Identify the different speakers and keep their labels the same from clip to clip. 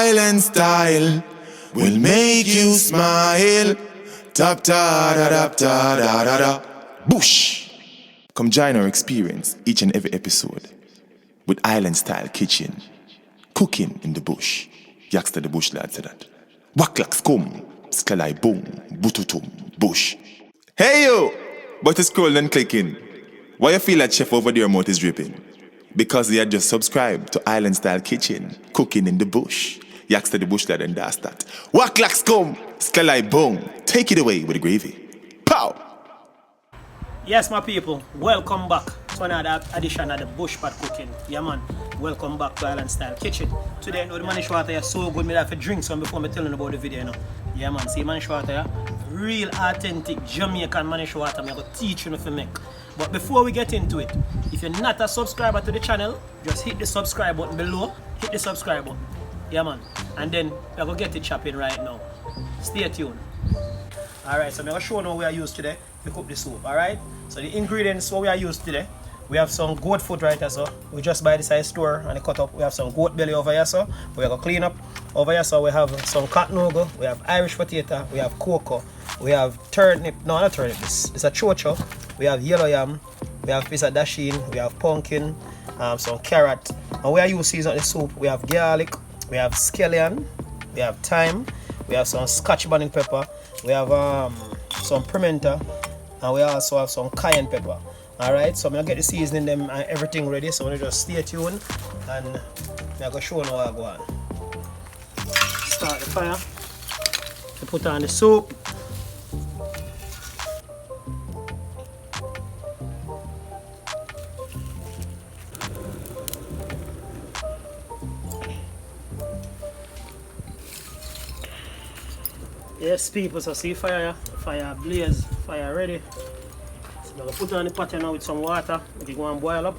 Speaker 1: Island style will make you smile. Tap ta da da da da da da. Bush. Come join our experience each and every episode with Island style kitchen, cooking in the bush. Yakster the bush lad said that. Waklak skum, skalai boom, bututum, bush. Hey yo! But it's scrolling and clicking. Why you feel that chef over there mouth is dripping? Because they had just subscribed to Island Style Kitchen, cooking in the bush. Yakster the bush lad and that's that. Waklak skum, skalai boom. Take it away with the gravy. Pow!
Speaker 2: Yes, my people, welcome back to another edition of the Bush Pot Cooking. Yeah, man, welcome back to Island Style Kitchen. Today, the Mannish water is so good, I have to drink some before I tell you about the video. You know? Yeah, man, see, Mannish water, real authentic Jamaican Mannish water. I'm going to teach you how to make. But before we get into it, if you're not a subscriber to the channel, just hit the subscribe button below. Hit the subscribe button. Yeah, man. And then we're going to get it chopping right now. Stay tuned. Alright, so I'm going to show you what we are used today to cook the soup. Alright, so the ingredients what we are used today, we have some goat foot right here, so we just buy this at store and cut up. We have some goat belly over here, so we are going to clean up. Over here, so we have some cotton noodle, we have Irish potato, we have coco, we have turnip, no, not turnip, this is a Cho Cho, we have yellow yam, we have piece of Dasheen, we have pumpkin, some carrot, and we are used to season the soup. We have garlic, we have scallion, we have thyme, we have some Scotch bonnet pepper, we have some Pimento, and we also have some cayenne pepper. Alright, so I'm going to get the seasoning them and everything ready, so I'm going to just stay tuned and I'm going to show you how I go on. Start the fire, to put on the soup. Yes, people, so see fire blaze, fire ready. So I'm going to put on the pot now with some water, make it go and boil up.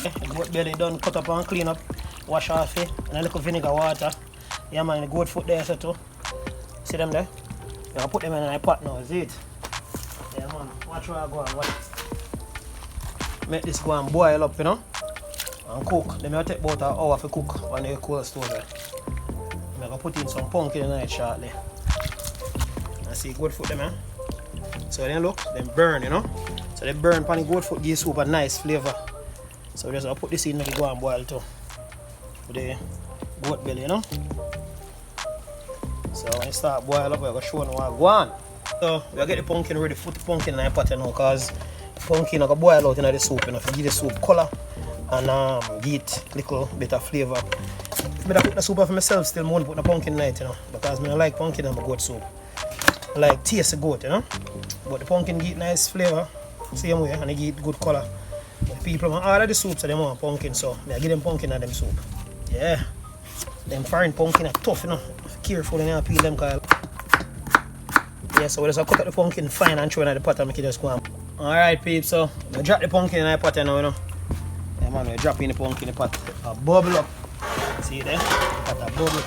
Speaker 2: The goat belly done cut up and clean up, wash off it, and a little vinegar water. Yeah man, the goat foot there so too. See them there? I'm going to put them in a pot now, see it? Yeah man, watch where I go and watch. Make this go and boil up, you know, and cook. Then I'll take about an hour to cook on the cold stove there. I'm going to put in some pumpkin in it shortly. And see goat foot them, so then look, them burn, you know. So they burn pan the goat foot gives soup a nice flavour. So just I'll put this in, make it go and boil too. With the goat belly, you know. So when it start boil up, we're going to show you what I go on. So we'll get the pumpkin ready, put the pumpkin in the pot now, because the pumpkin will boil out in the soup, you know, to give the soup colour and give it a little bit of flavour. If I cook the soup for myself, still more put the pumpkin in it, you know, because I like pumpkin in my goat soup. I like taste the goat, you know. But the pumpkin give nice flavour, same way, and it give good colour. But people want all of the soups, so they want pumpkin, so I give them pumpkin in them soup. Yeah. Them foreign pumpkin are tough, you know. Careful and you peel them, cause yeah, so we just cut the pumpkin fine and throw it in the pot and make it just go on. Alright peeps, so we drop the pumpkin in the pot now, you know. Yeah man, we drop in the pumpkin in the pot. Bubble up. See there? Pot bubble.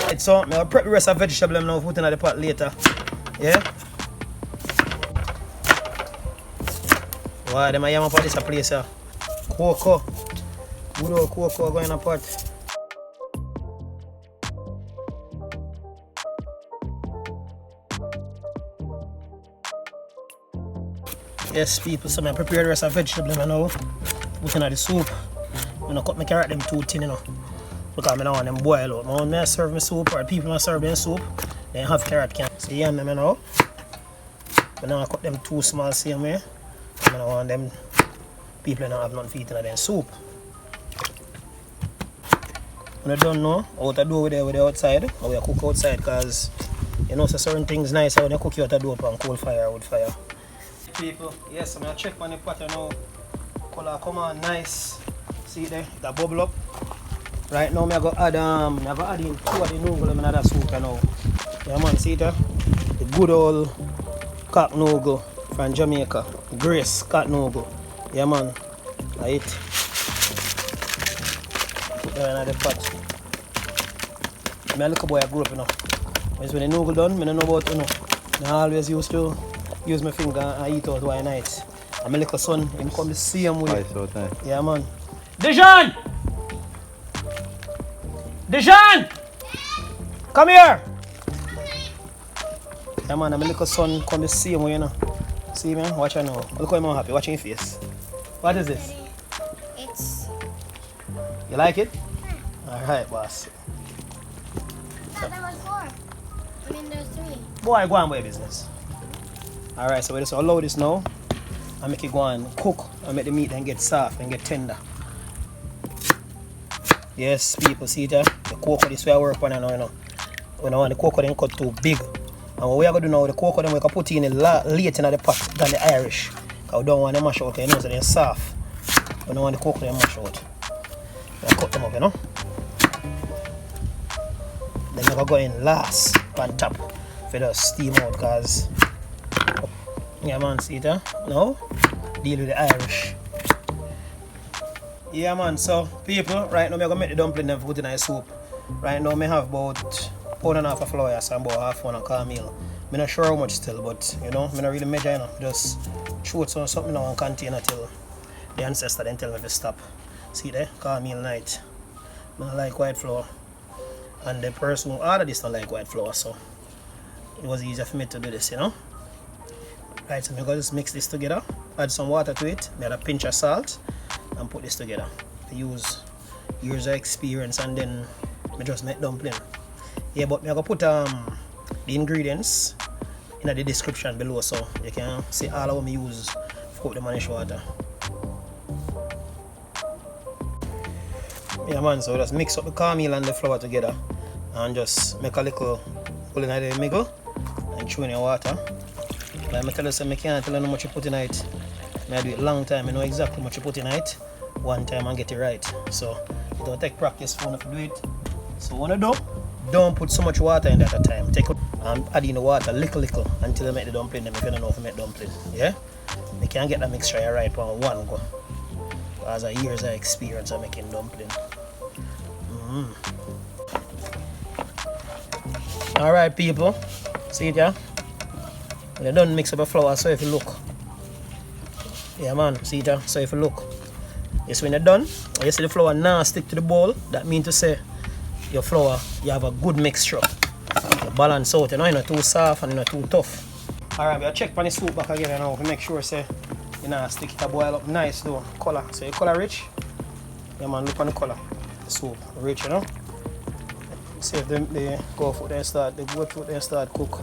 Speaker 2: Right, so I'll prep the rest of the vegetable now, put in the pot later. Yeah? Wow, them I am up at this place, coco. Good old coco going in a pot. Yes, people, so I prepare the rest of the vegetable now. Put in the soup. I'm going to cut my carrot them too thin, you know. Because I don't want them boil out. I want to serve my soup, or people want to serve them soup, they have carrot can. So yeah, me now. But now I cut them too small same way. I don't want them people don't have nothing to eat in their soup. And I don't know how to do with the outside, how we cook outside, because you know so certain things nice when you cook you have to do up on coal fire or wood fire. People, yes, I'm going to check on the pot now. Color come on nice. See there, that bubble up. Right now I go add in 2 of the noodle in another soup now. Yeah man, see there? The good old cock noodle from Jamaica. Grace cock noodle. Yeah man. Right. Put that in the pot. I'm a little boy I grew up, you know. When the noodle done, I don't know about, you know. I always used to use my finger and eat out while night. And my little son, him come the same way.
Speaker 3: Spice out there.
Speaker 2: Yeah, man. Dasheen! Dasheen! Come here! Yeah, man, and my little son come the same way, you know. See, man? Watch out now. Look how I'm happy. Watch your face. What is this?
Speaker 4: It's...
Speaker 2: You like it? Alright, boss.
Speaker 4: That was 4. I mean, there's 3.
Speaker 2: Boy, go on with your business. Alright, so we just allow this now. And make it go and cook. And make the meat and get soft and get tender. Yes, people, see it here? The cocoa, this way I work on it now, you know. We don't want the cocoa then cut too big. And what we are going to do now, the cocoa then we can put in late in the pot than the Irish. Because we don't want them mash out, you know, so they're soft. We don't want the cocoa then mash out. We cut them up, you know. Then we're going to go in last on top for the steam out, because... Yeah, man, see it, huh? Now, deal with the Irish. Yeah, man, so, people, right now, I'm going to make the dumpling and put in a soup. Right now, I have about 1.5 pounds of flour, so about half pound of cornmeal. I'm not sure how much still, but, you know, I'm not really measure, you know. Just shoot something in one container till the ancestor then tell me to stop. See there? Cornmeal night. I don't like white flour. And the person who ordered this don't like white flour, so it was easier for me to do this, you know. Right, so I'm going to just mix this together, add some water to it, add a pinch of salt, and put this together. I use years of experience, and then I just make dumpling. Yeah, but I'm going to put the ingredients in the description below, so you can see all of what I use to cook the Mannish water. Yeah, man, so just mix up the cornmeal and the flour together, and just make a little hole in the middle, and throw in the water. Like I tell you, so I can't tell you how much you put in it. I do it a long time, I know exactly how much you put in it. One time and get it right. So it don't take practice for you to do it. So what I do, don't put so much water in at a time. Take it and add in the water little until you make the dumpling if you don't know how to make dumpling. Yeah? You can't get that mixture right on one go. Because of years of experience of making dumpling. Alright people, see it, yeah? You don't mix up the flour, so if you look. Yeah man, see it, so if you look. Yes, when you're done, you see the flour now stick to the bowl, that means to say your flour, you have a good mixture. You balance out, you know, you're not too soft and you're not too tough. Alright, we'll check on the soup back again now to make sure say you know stick it to boil up nice though. Color. So your color rich. Yeah man, look on the color. The soup rich, you know. See if they go food they start, they go through they start cook.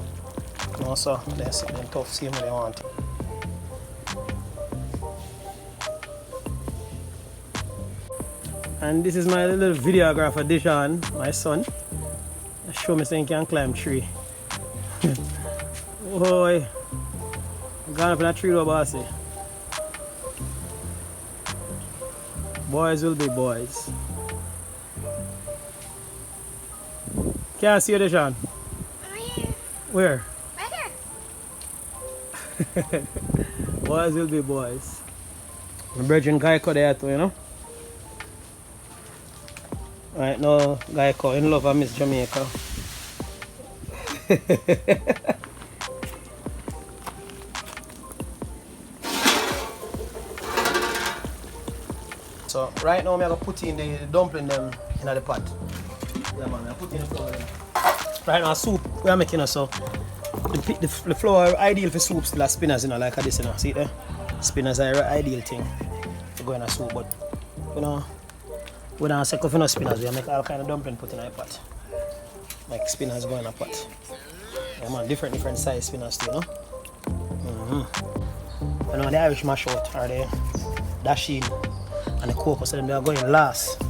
Speaker 2: You know, so they sit them tough, see what they want. And this is my little videographer Dasheen, my son. Show me saying he can climb tree. Boy, gone up in a tree though, bossy. Boys will be boys. Can't see you, Dasheen.
Speaker 4: I'm here.
Speaker 2: Where?
Speaker 4: Right here.
Speaker 2: Boys will be boys. My brethren Geico there too, you know. Right now, Geico in love with Miss Jamaica. So right now I'm gonna put in the dumpling them in the pot. Yeah man, I put in the flour. Right now soup we are making so the flour ideal for soup still as spinners, you know, like this, you know. See it there? Spinners are an ideal thing to go in a soup, but you know we don't say coffee no spinners, we make all kind of dumpling put in a pot. Like spinners go in a pot. Yeah man, different size spinners too, you know? You know the Irish mash out or the Dasheen and the coco, so they are going last.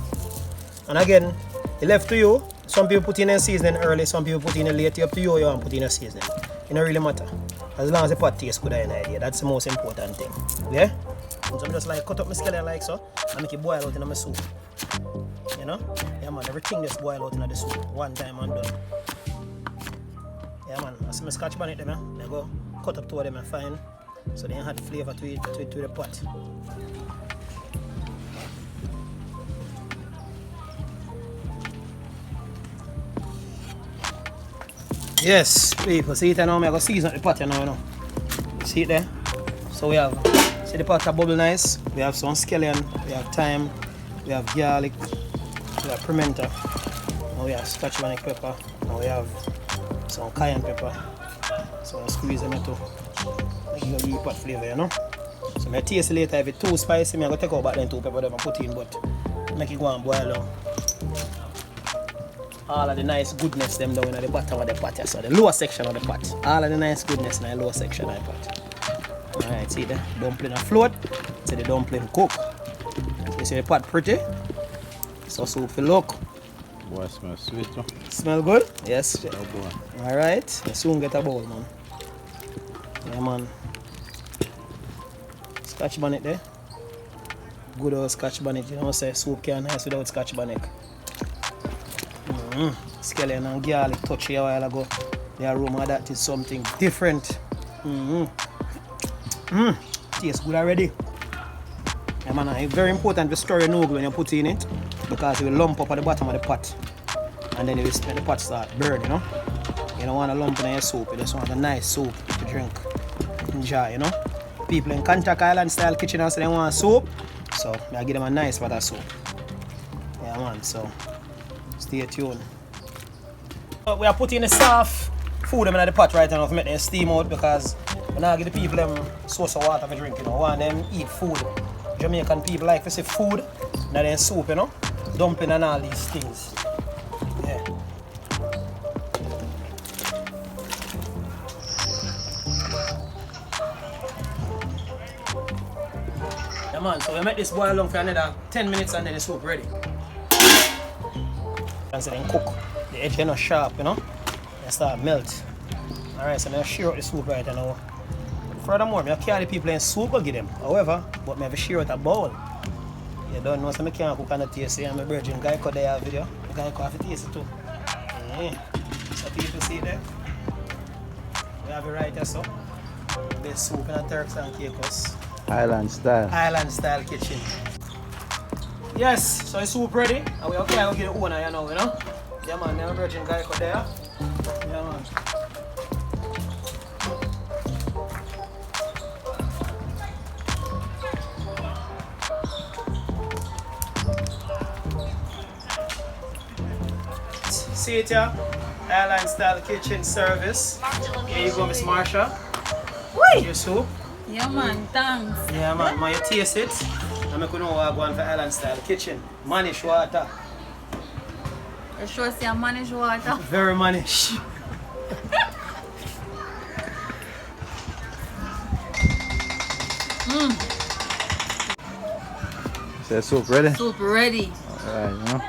Speaker 2: And again, it left to you. Some people put in a seasoning early, some people put in a late. Up to you, you want to put in a seasoning. It don't really matter. As long as the pot tastes good, I have an idea. That's the most important thing. Yeah? So I'm just like cut up my scallion like so and make it boil out in my soup. You know? Yeah man, everything just boil out in the soup. One time and done. Yeah man, I see my Scotch bonnet them, I go cut up two of them and fine. So they add flavor to it, to the pot. Yes, people, see it now, I'm going to season the pot now, you know. See it there? So we have See the pot bubble nice. We have some scallion, we have thyme, we have garlic, we have pimento, and we have Scotch bonnet pepper, and we have some cayenne pepper. So I squeeze them too. Make it a really pot flavor, you know. So I taste it later. If it's too spicy, I'm going to take out back then 2 pepper them and put in, but make it go and boil down. All of the nice goodness them down in the bottom of the pot, so the lower section of the pot. All of the nice goodness in the lower section of the pot. Alright, see the dumpling afloat, see the dumpling cook. You see the pot pretty? So soup for look.
Speaker 3: Boy, smell sweet, huh?
Speaker 2: Smell good? Yes.
Speaker 3: Oh boy.
Speaker 2: Alright, you soon get a bowl, man. Yeah, man. Scotch bonnet there. Good old Scotch bonnet. You know, say soup can nice without Scotch bonnet. Scallion and garlic touch here a while ago. The aroma of that is something different. Tastes good already. Yeah, man, it's very important to stir your noodle when you put in it because it will lump up at the bottom of the pot and then it will make the pot start burn, you know. You don't want a lump in your soup, you just want a nice soup to drink. Enjoy, you know. People in Contact Island style kitchen also they want soup, so I give them a nice pot of soup. Yeah, man, so stay tuned. We are putting the soft food in the pot right now to make them steam out because we now give the people them source of water for drink, you know. Want them eat food. Jamaican people like to see food, not then soup, you know. Dumpling and all these things. Yeah. Yeah, man, so we make this boil long for another 10 minutes and then the soup ready. And so then cook. The edge is not sharp, you know. They start melt. Alright, so I'm shear out the soup right now. Furthermore, I carry people in soup or give them. However, but I have to shear out a bowl. You don't know, so I can't cook on the taste. I'm a virgin guy could there video. The guy could have to taste it too. Yeah. So people see there. We have it right here, so. Best soup in the Turks and Caicos.
Speaker 3: Island style.
Speaker 2: Island style kitchen. Yes, so the soup ready. And we okay, I'll get the owner, you know. Yeah, man, I'm a virgin guy could there. Yeah, man. See it here, Island style kitchen service. Here you go, Miss Marsha. Your soup.
Speaker 5: Yeah, man, thanks.
Speaker 2: Yeah, man, you taste it. And I could know what I'm going for Island style kitchen. Mannish water.
Speaker 5: You sure see a Mannish water?
Speaker 2: Very Mannish.
Speaker 3: Is the soup ready?
Speaker 5: Soup ready.
Speaker 3: Alright, you know.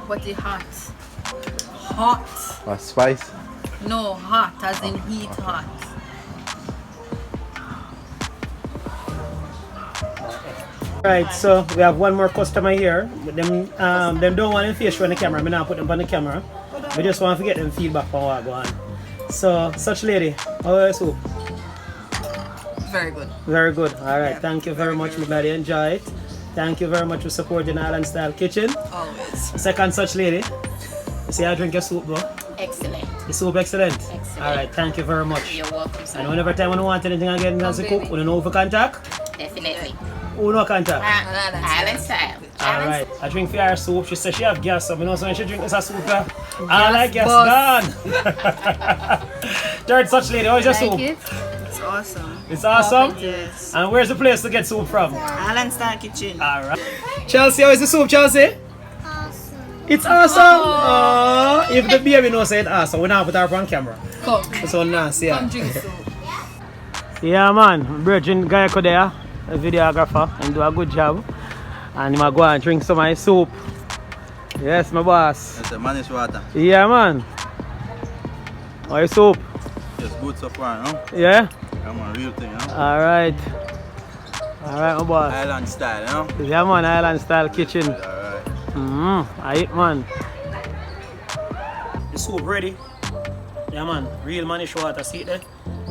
Speaker 5: But it's hot. Hot.
Speaker 3: What, spice?
Speaker 5: No, hot, as in heat hot.
Speaker 2: Right, so we have one more customer here. But them don't want them face on the camera. I'm not put them on the camera. We just want to get them feedback on what go on. So, such lady, how are you soup?
Speaker 5: Very good.
Speaker 2: Very good. Alright, thank you very much, my buddy. Enjoy it. Thank you very much for supporting Island Style Kitchen.
Speaker 5: Always.
Speaker 2: Second such lady. You see how I drink your soup, bro?
Speaker 5: Excellent.
Speaker 2: The soup excellent?
Speaker 5: Excellent.
Speaker 2: Alright, thank you very much.
Speaker 5: You're welcome, sir.
Speaker 2: And whenever time when you want anything again as a cook, when you know for contact?
Speaker 5: Definitely.
Speaker 2: Who know contact?
Speaker 5: Island style.
Speaker 2: Alright, I drink for her soup. She says she have gas, so I know so when she drink this soup. All I guess gone. Third such lady, how is your soup?
Speaker 6: It's awesome.
Speaker 2: It's awesome?
Speaker 6: Yes.
Speaker 2: And where's the place to get soup from?
Speaker 6: Island Style Kitchen.
Speaker 2: Alright. Chelsea, how is the soup, Chelsea?
Speaker 4: Awesome.
Speaker 2: It's awesome! If the baby knows say it's awesome, we now put her up on camera.
Speaker 5: Come.
Speaker 2: So nice, yeah.
Speaker 5: Come drink soup.
Speaker 2: Yeah, man. Virgin guy could there, a videographer, and do a good job. And he might go and drink some of my soup. Yes, my boss.
Speaker 3: It's a Mannish water.
Speaker 2: Yeah, man. How your soup?
Speaker 3: It's good so far, no?
Speaker 2: Yeah?
Speaker 3: I'm a real thing, no?
Speaker 2: Alright. Alright, my boss.
Speaker 3: Island style, no?
Speaker 2: Yeah, man. Island style kitchen.
Speaker 3: Alright.
Speaker 2: I eat, man. The soup ready. Yeah, man. Real Mannish water. See it there?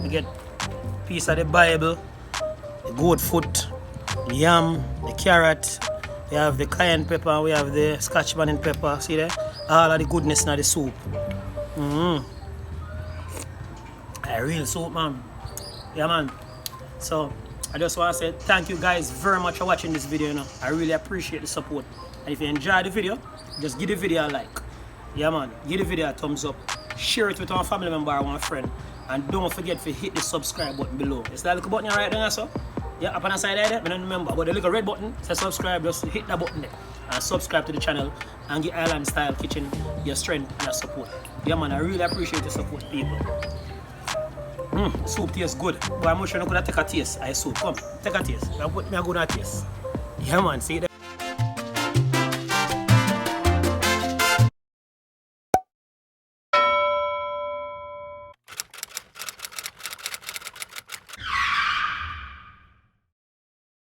Speaker 2: You get a piece of the Bible, the goat foot, the yam, the carrot. We have the cayenne pepper. We have the Scotch bonnet pepper. See there? All of the goodness in the soup. A real soup, man. Yeah, man. So I just want to say thank you guys very much for watching this video. You know, I really appreciate the support. And if you enjoyed the video, just give the video a like. Yeah man, give the video a thumbs up. Share it with one family member or one friend. And don't forget to hit the subscribe button below. It's that little button right there, so. Yeah, up on the side there, I don't remember. But the little red button says subscribe, just hit that button there. And subscribe to the channel and give Island Style Kitchen your strength and your support. Yeah man, I really appreciate the support, people. Soup tastes good. But I'm sure you could take a taste. I soup. Come, take a taste. I'm going to taste. Yeah man, see that?